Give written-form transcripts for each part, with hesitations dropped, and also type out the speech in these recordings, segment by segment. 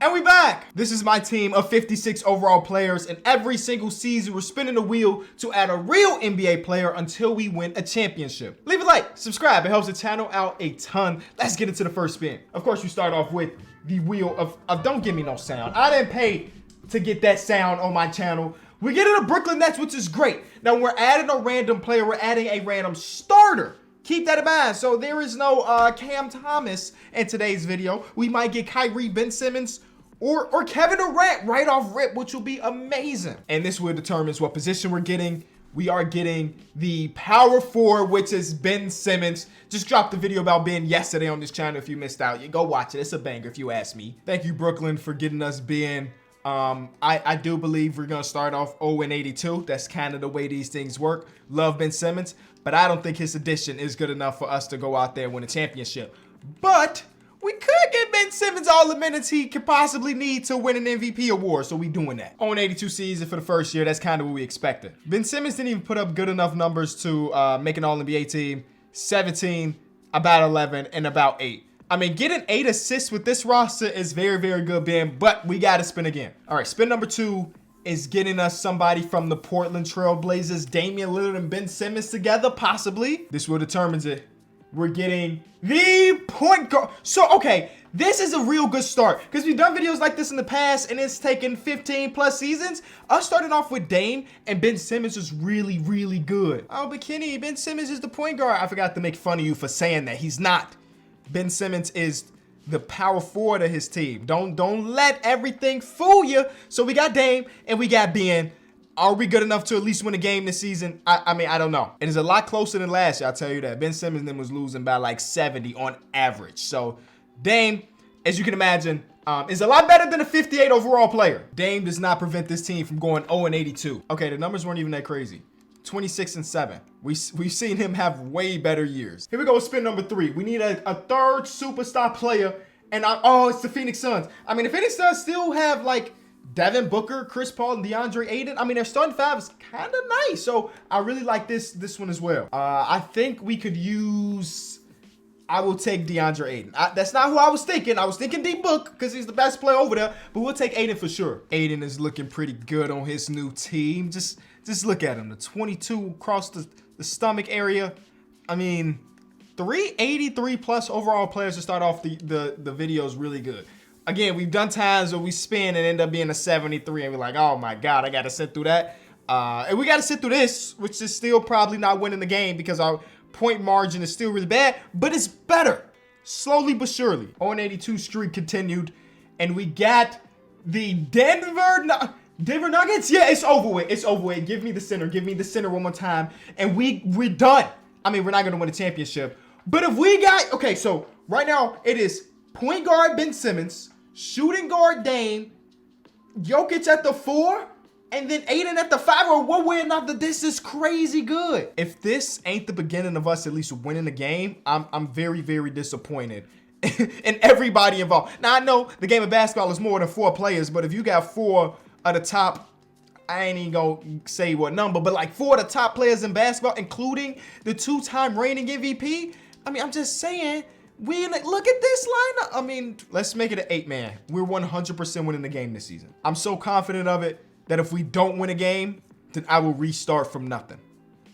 And we back. This is my team of 56 overall players, and every single season we're spinning the wheel to add a real NBA player until we win a championship. Leave a like, subscribe, it helps the channel out a ton. Let's get into the first spin. Of course, we start off with the wheel of don't give me no sound. I didn't pay to get that sound on my channel. We're getting a Brooklyn Nets, which is great. Now we're adding a random player, we're adding a random starter. Keep that in mind. So there is no Cam Thomas in today's video. We might get Kyrie, Ben Simmons, or Kevin Durant right off rip, which will be amazing. And this will determine what position we're getting. We are getting the power forward, which is Ben Simmons. Just dropped the video about Ben yesterday on this channel. If you missed out, you go watch it. It's a banger if you ask me. Thank you, Brooklyn, for getting us Ben. I do believe we're going to start off 0-82. That's kind of the way these things work. Love Ben Simmons, but I don't think his addition is good enough for us to go out there and win a championship. But we could get Ben Simmons all the minutes he could possibly need to win an MVP award, so we doing that. 0-82 season for the first year, that's kind of what we expected. Ben Simmons didn't even put up good enough numbers to make an All-NBA team. 17, about 11, and about 8. I mean, getting 8 assists with this roster is very, very good, Ben, but we got to spin again. All right, spin number 2 is getting us somebody from the Portland Trail Blazers, Damian Lillard and Ben Simmons together, possibly. This will determine it. We're getting the point guard. So, okay, this is a real good start because we've done videos like this in the past and it's taken 15 plus seasons. Us starting off with Dame and Ben Simmons is really, really good. Oh, but Kenny, Ben Simmons is the point guard. I forgot to make fun of you for saying that. He's not. Ben Simmons is the power forward of his team. Don't let everything fool you. So we got Dame and we got Ben. Are we good enough to at least win a game this season? I mean, I don't know. It is a lot closer than last year, I'll tell you that. Ben Simmons then was losing by like 70 on average. So Dame, as you can imagine, is a lot better than a 58 overall player. Dame does not prevent this team from going 0-82. Okay, the numbers weren't even that crazy. 26-7. We've seen him have way better years. Here we go with spin number 3. We need a third superstar player, and it's the Phoenix Suns. I mean, the Phoenix Suns still have like Devin Booker, Chris Paul, and DeAndre Ayton. I mean, their starting 5 is kind of nice, so I really like this one as well. I think we could use. I will take DeAndre Ayton. That's not who I was thinking. I was thinking D-Book because he's the best player over there, but we'll take Ayton for sure. Ayton is looking pretty good on his new team. Just look at him. The 22 across the stomach area. I mean, 383 plus overall players to start off the video is really good. Again, we've done times where we spin and end up being a 73 and we're like, oh my God, I got to sit through that. And we got to sit through this, which is still probably not winning the game because our point margin is still really bad, but it's better. Slowly but surely. 0-82 streak continued. And we got the Denver Nuggets. Yeah, it's over with. It's over with. Give me the center. Give me the center one more time. And we're done. I mean, we're not going to win a championship. But if we got... Okay, so right now it is point guard Ben Simmons, shooting guard Dame, Jokic at the 4, and then Ayton at the 5, or one way or another. This is crazy good. If this ain't the beginning of us at least winning the game, I'm very, very disappointed in everybody involved. Now, I know the game of basketball is more than 4 players, but if you got 4 of the top, I ain't even gonna say what number, but like 4 of the top players in basketball, including the 2-time reigning MVP. I mean, I'm just saying, look at this lineup. I mean, let's make it an 8-man. We're 100% winning the game this season. I'm so confident of it that if we don't win a game, then I will restart from nothing.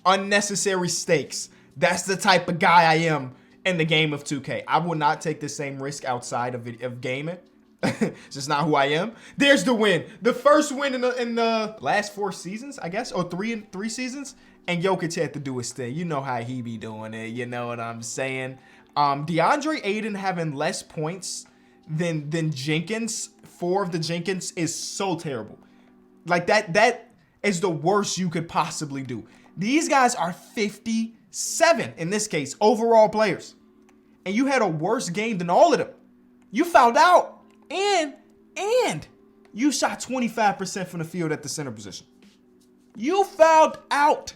Unnecessary stakes. That's the type of guy I am in the game of 2K. I will not take the same risk outside of gaming. It's just not who I am. There's the win. The first win in the last 4 seasons, I guess, or 3 seasons. And Jokic had to do his thing. You know how he be doing it. You know what I'm saying? DeAndre Ayton having less points than Jenkins, 4 of the Jenkins, is so terrible. Like that is the worst you could possibly do. These guys are 57 in this case overall players, and you had a worse game than all of them. You fouled out. And you shot 25% from the field at the center position. You fouled out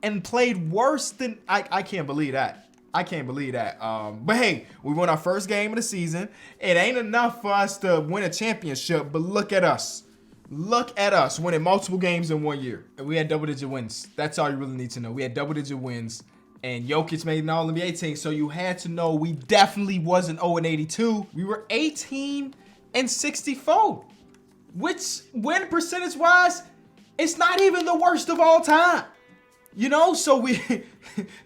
and played worse than I can't believe that. I can't believe that. But hey, we won our first game of the season. It ain't enough for us to win a championship, but look at us. Look at us winning multiple games in 1 year. And we had double-digit wins. That's all you really need to know. We had double-digit wins. And Jokic made an All-NBA team, so you had to know we definitely wasn't 0-82. We were 18 and 64, which win percentage wise, it's not even the worst of all time. You know, so we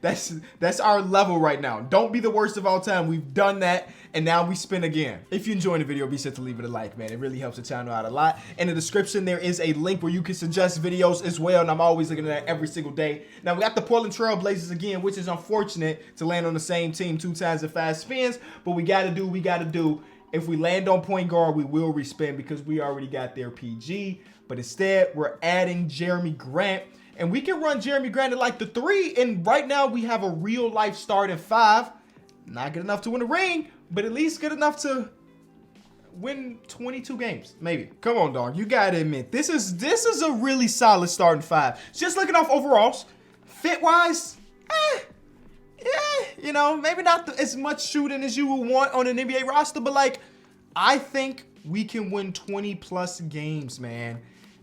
that's our level right now. Don't be the worst of all time. We've done that, and now we spin again. If you enjoyed the video, be sure to leave it a like, man. It really helps the channel out a lot. In the description, there is a link where you can suggest videos as well, and I'm always looking at that every single day. Now, we got the Portland Trail Blazers again, which is unfortunate to land on the same team 2 times in 5 spins, but we got to do what we got to do. If we land on point guard, we will respin because we already got their PG, but instead, we're adding Jeremy Grant. And we can run Jeremy Grant at like the 3. And right now we have a real life start at 5. Not good enough to win a ring, but at least good enough to win 22 games. Maybe. Come on, dog. You gotta admit, this is a really solid starting 5. Just looking off overalls, fit-wise, you know, maybe not as much shooting as you would want on an NBA roster, but like, I think we can win 20 plus games, man.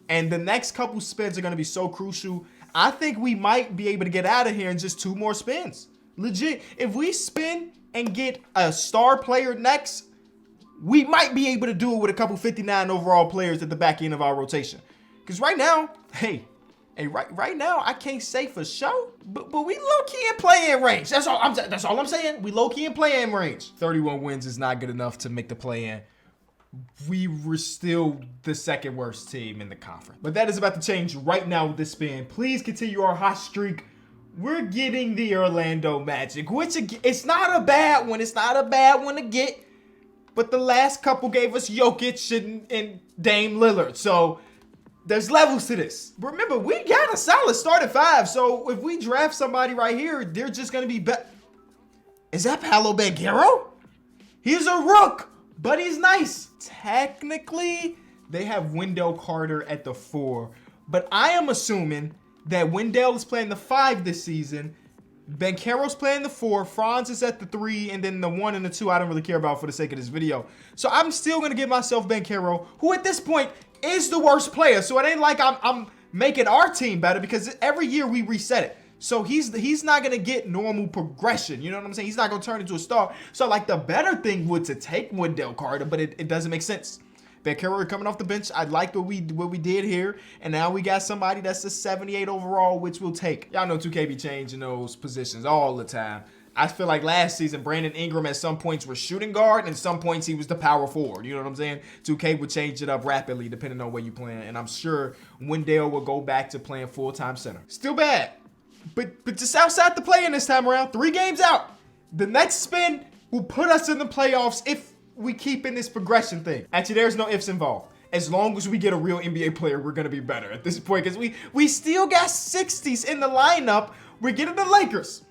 And the next couple spins are going to be so crucial. I think we might be able to get out of here in just 2 more spins. Legit. If we spin and get a star player next, we might be able to do it with a couple 59 overall players at the back end of our rotation. Because right now, right now, I can't say for sure, but we low-key in play-in range. That's all I'm saying. We low-key in play-in range. 31 wins is not good enough to make the play-in. We were still the 2nd worst team in the conference. But that is about to change right now with this spin. Please continue our hot streak. We're getting the Orlando Magic, which it's not a bad one. It's not a bad one to get. But the last couple gave us Jokic and Dame Lillard. So there's levels to this. Remember, we got a solid start at 5. So if we draft somebody right here, they're just going to be better. Is that Paolo Banchero? He's a rook. But he's nice. Technically, they have Wendell Carter at the 4. But I am assuming that Wendell is playing the 5 this season. Banchero's playing the 4. Franz is at the 3. And then the 1 and the 2 I don't really care about for the sake of this video. So I'm still going to give myself Banchero, who at this point is the worst player. So it ain't like I'm making our team better because every year we reset it. So he's not going to get normal progression. You know what I'm saying? He's not going to turn into a star. So, like, the better thing would to take Wendell Carter, but it doesn't make sense. Banchero coming off the bench. I liked what we did here. And now we got somebody that's a 78 overall, which we'll take. Y'all know 2K be changing those positions all the time. I feel like last season, Brandon Ingram at some points was shooting guard, and some points he was the power forward. You know what I'm saying? 2K would change it up rapidly depending on where you playing. And I'm sure Wendell will go back to playing full-time center. Still bad. But just outside the play-in this time around, 3 games out. The next spin will put us in the playoffs if we keep in this progression thing. Actually, there's no ifs involved. As long as we get a real NBA player, we're going to be better at this point. Because we still got 60s in the lineup. We're getting the Lakers.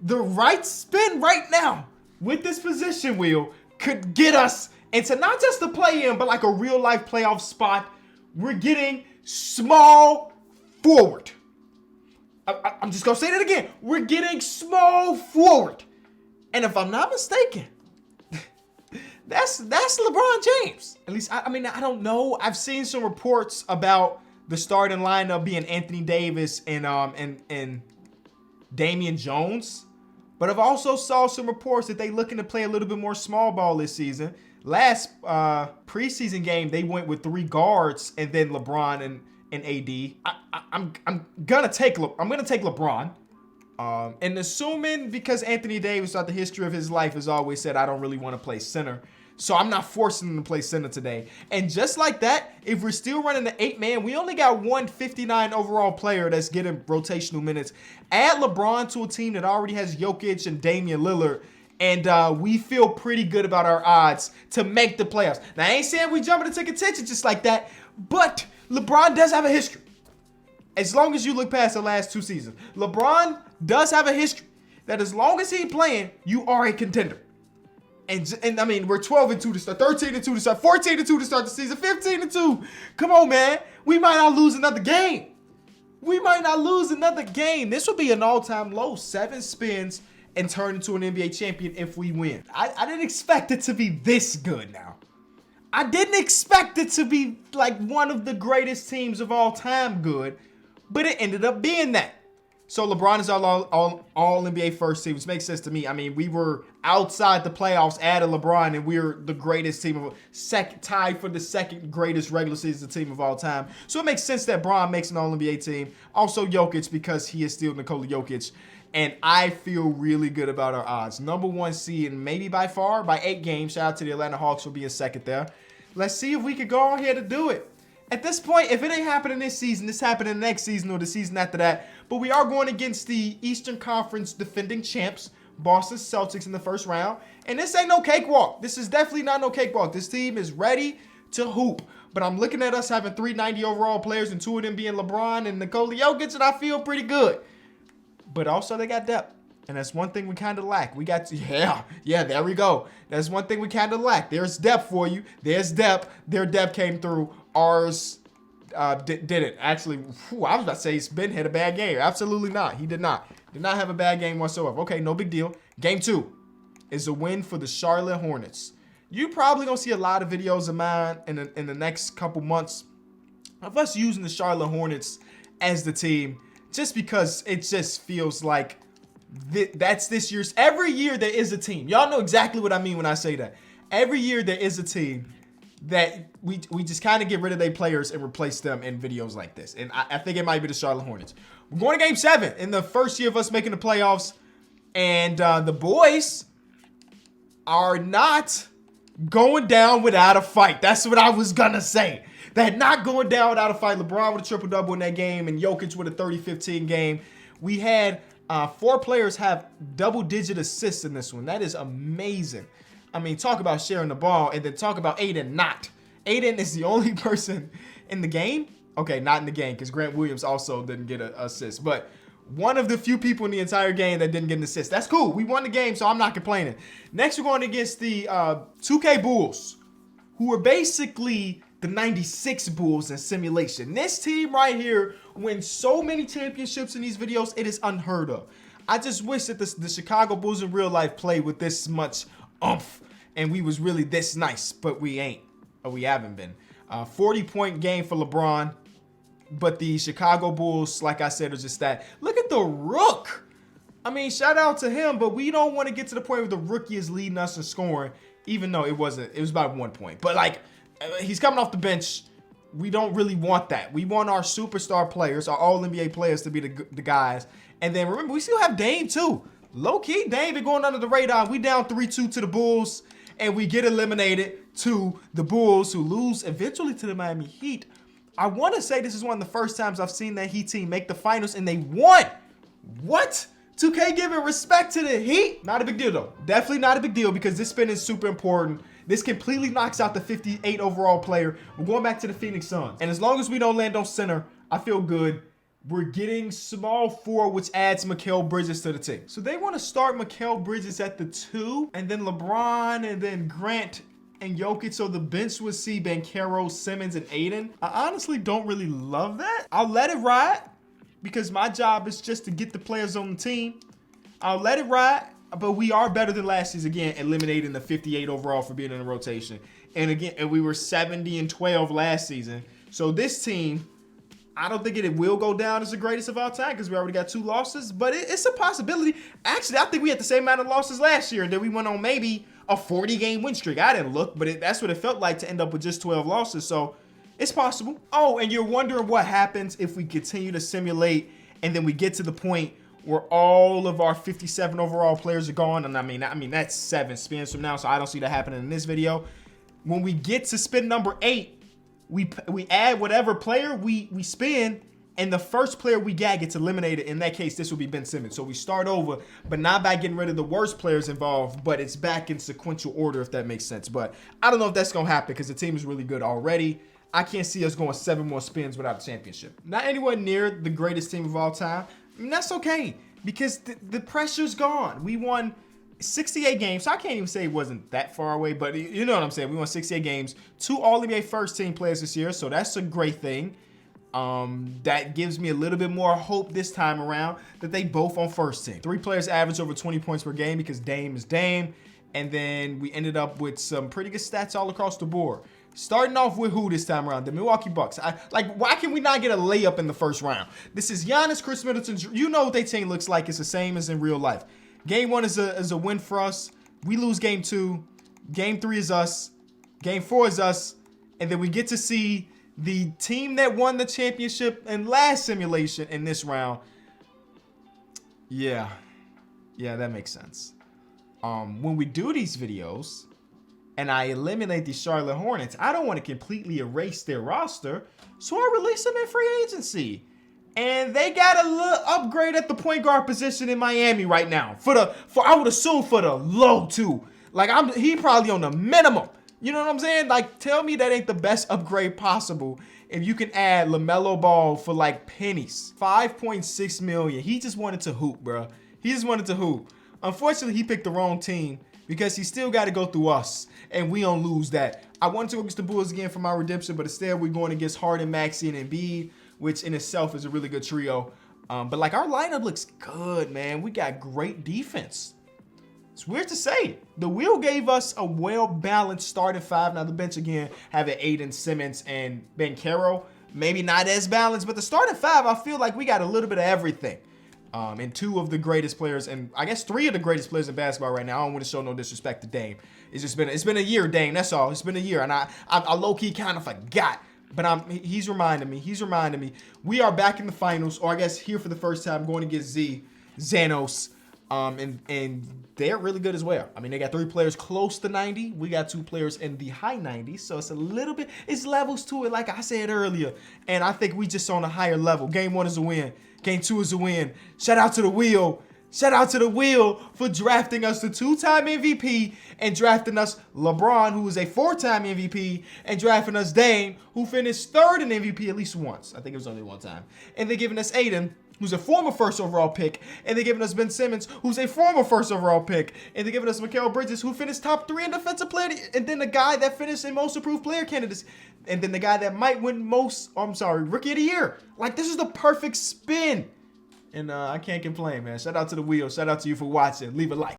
The right spin right now with this position wheel could get us into not just the play-in, but like a real-life playoff spot. We're getting small forward. I'm just going to say that again. We're getting small forward. And if I'm not mistaken, that's LeBron James. At least, I mean, I don't know. I've seen some reports about the starting lineup being Anthony Davis and Damian Jones. But I've also saw some reports that they looking to play a little bit more small ball this season. Last preseason game, they went with 3 guards and then LeBron and AD. I'm gonna take LeBron. And assuming, because Anthony Davis throughout the history of his life has always said, I don't really want to play center. So I'm not forcing him to play center today. And just like that, if we're still running the 8-man, we only got 159 overall player that's getting rotational minutes. Add LeBron to a team that already has Jokic and Damian Lillard, and we feel pretty good about our odds to make the playoffs. Now, I ain't saying we jumping to take attention just like that, but LeBron does have a history. As long as you look past the last 2 seasons, LeBron does have a history that as long as he's playing, you are a contender. And I mean, we're 12-2 to start, 13-2 to start, 14-2 to start the season, 15-2. Come on, man. We might not lose another game. This would be an all-time low. 7 spins and turn into an NBA champion if we win. I didn't expect it to be this good now. I didn't expect it to be like one of the greatest teams of all time good, but it ended up being that. So LeBron is all NBA first team, which makes sense to me. I mean, we were outside the playoffs, added LeBron, and we're the greatest team tied for the second greatest regular season team of all time. So it makes sense that Bron makes an All-NBA team. Also Jokic, because he is still Nikola Jokic. And I feel really good about our odds. Number 1 seed, and maybe by far, by 8 games. Shout out to the Atlanta Hawks for being second there. Let's see if we could go on here to do it. At this point, if it ain't happening this season, it's happening next season or the season after that. But we are going against the Eastern Conference defending champs, Boston Celtics, in the first round. And this ain't no cakewalk. This is definitely not no cakewalk. This team is ready to hoop. But I'm looking at us having 390 overall players and 2 of them being LeBron and Nikola Jokic, and I feel pretty good. But also they got depth. And that's one thing we kind of lack. We got to, yeah, there we go. That's one thing we kind of lack. There's depth for you. There's depth. Their depth came through. Ours didn't. Actually, I was about to say Ben had a bad game. Absolutely not. He did not. Did not have a bad game whatsoever. Okay, no big deal. Game 2 is a win for the Charlotte Hornets. You probably gonna see a lot of videos of mine in the next couple months of us using the Charlotte Hornets as the team, just because it just feels like that's this year's. Every year there is a team. Y'all know exactly what I mean when I say that. Every year there is a team that we just kind of get rid of their players and replace them in videos like this. And I think it might be the Charlotte Hornets. We're going to game 7 in the first year of us making the playoffs. And the boys are not going down without a fight. That's what I was going to say. They're not going down without a fight. LeBron with a triple-double in that game and Jokic with a 30-15 game. We had 4 players have double-digit assists in this one. That is amazing. I mean, talk about sharing the ball, and then talk about Aiden not. Aiden is the only person in the game. Okay, not in the game, because Grant Williams also didn't get an assist. But one of the few people in the entire game that didn't get an assist. That's cool. We won the game, so I'm not complaining. Next, we're going against the 2K Bulls, who are basically the 96 Bulls in simulation. This team right here wins so many championships in these videos, it is unheard of. I just wish that the Chicago Bulls in real life played with this much oomph, and we was really this nice, but we ain't, or we haven't been. 40-point game for LeBron, but the Chicago Bulls, like I said, are just that. Look at the Rook. I mean, shout out to him, but we don't want to get to the point where the rookie is leading us in scoring, even though it was about 1 point. But like, he's coming off the bench. We don't really want that. We want our superstar players, our All-NBA players, to be the guys. And then remember, we still have Dame too. Low-key, Dame been going under the radar. We down 3-2 to the Bulls, and we get eliminated to the Bulls, who lose eventually to the Miami Heat. I want to say this is one of the first times I've seen that Heat team make the finals, and they won. What? 2K giving respect to the Heat? Not a big deal, though. Definitely not a big deal, because this spin is super important. This completely knocks out the 58 overall player. We're going back to the Phoenix Suns. And as long as we don't land on center, I feel good. We're getting small 4, which adds Mikal Bridges to the team. So they want to start Mikal Bridges at the 2, and then LeBron, and then Grant and Jokic. So the bench would see Banchero, Simmons, and Aiden. I honestly don't really love that. I'll let it ride, because my job is just to get the players on the team. I'll let it ride, but we are better than last season, again, eliminating the 58 overall for being in the rotation. And again, and we were 70-12 last season. So this team, I don't think it will go down as the greatest of all time, because we already got 2 losses, but it's a possibility. Actually, I think we had the same amount of losses last year, and then we went on maybe a 40-game win streak. I didn't look, but that's what it felt like to end up with just 12 losses, so it's possible. Oh, and you're wondering what happens if we continue to simulate, and then we get to the point where all of our 57 overall players are gone, and I mean that's 7 spins from now, so I don't see that happening in this video. When we get to spin number 8, we add whatever player we spin, and the first player we gets eliminated. In that case, this will be Ben Simmons. So we start over, but not by getting rid of the worst players involved, but it's back in sequential order, if that makes sense. But I don't know if that's going to happen, because the team is really good already. I can't see us going 7 more spins without a championship. Not anywhere near the greatest team of all time. I mean, that's okay, because the pressure's gone. We won 68 games, so I can't even say it wasn't that far away, but you know what I'm saying. We won 68 games, 2 All-NBA first team players this year, so that's a great thing. That gives me a little bit more hope this time around that they both on first team. 3 players average over 20 points per game, because Dame is Dame, and then we ended up with some pretty good stats all across the board. Starting off with who this time around? The Milwaukee Bucks. Why can we not get a layup in the first round? This is Giannis, Chris Middleton. You know what their team looks like. It's the same as in real life. Game 1 is a win for us. We lose game 2. Game 3 is us. Game 4 is us. And then we get to see the team that won the championship in last simulation in this round. Yeah, that makes sense. When we do these videos and I eliminate the Charlotte Hornets, I don't want to completely erase their roster, so I release them in free agency. And they got a little upgrade at the point guard position in Miami right now. I would assume for the low too. Like he probably on the minimum. You know what I'm saying? Like, tell me that ain't the best upgrade possible if you can add LaMelo Ball for like pennies. $5.6 million. He just wanted to hoop, bro. He just wanted to hoop. Unfortunately, he picked the wrong team because he still got to go through us, and we don't lose that. I wanted to go against the Bulls again for my redemption, but instead we're going against Harden, Maxey, and Embiid, which in itself is a really good trio. But like our lineup looks good, man. We got great defense. It's weird to say. The wheel gave us a well-balanced starting 5. Now the bench again having Aiden, Simmons, and Ben Caro. Maybe not as balanced, but the starting 5, I feel like we got a little bit of everything. And 2 of the greatest players, and I guess 3 of the greatest players in basketball right now. I don't want to show no disrespect to Dame. It's been a year, Dame. That's all. It's been a year, and I low-key kind of forgot. But he's reminding me. We are back in the finals, or I guess here for the first time, going against Xanos. And they're really good as well. I mean, they got 3 players close to 90. We got 2 players in the high 90s. So it's a little bit, it's levels to it, like I said earlier. And I think we just on a higher level. Game 1 is a win. Game 2 is a win. Shout out to the wheel. Shout out to the wheel for drafting us the 2-time MVP and drafting us LeBron, who is a 4-time MVP, and drafting us Dame, who finished 3rd in MVP at least once. I think it was only one time. And they're giving us Aiden, who's a former 1st overall pick, and they're giving us Ben Simmons, who's a former 1st overall pick, and they're giving us Mikal Bridges, who finished top 3 in defensive player, and then the guy that finished in most improved player candidates, and then the guy that might win rookie of the year. Like, this is the perfect spin. And I can't complain, man. Shout out to the wheel. Shout out to you for watching. Leave a like.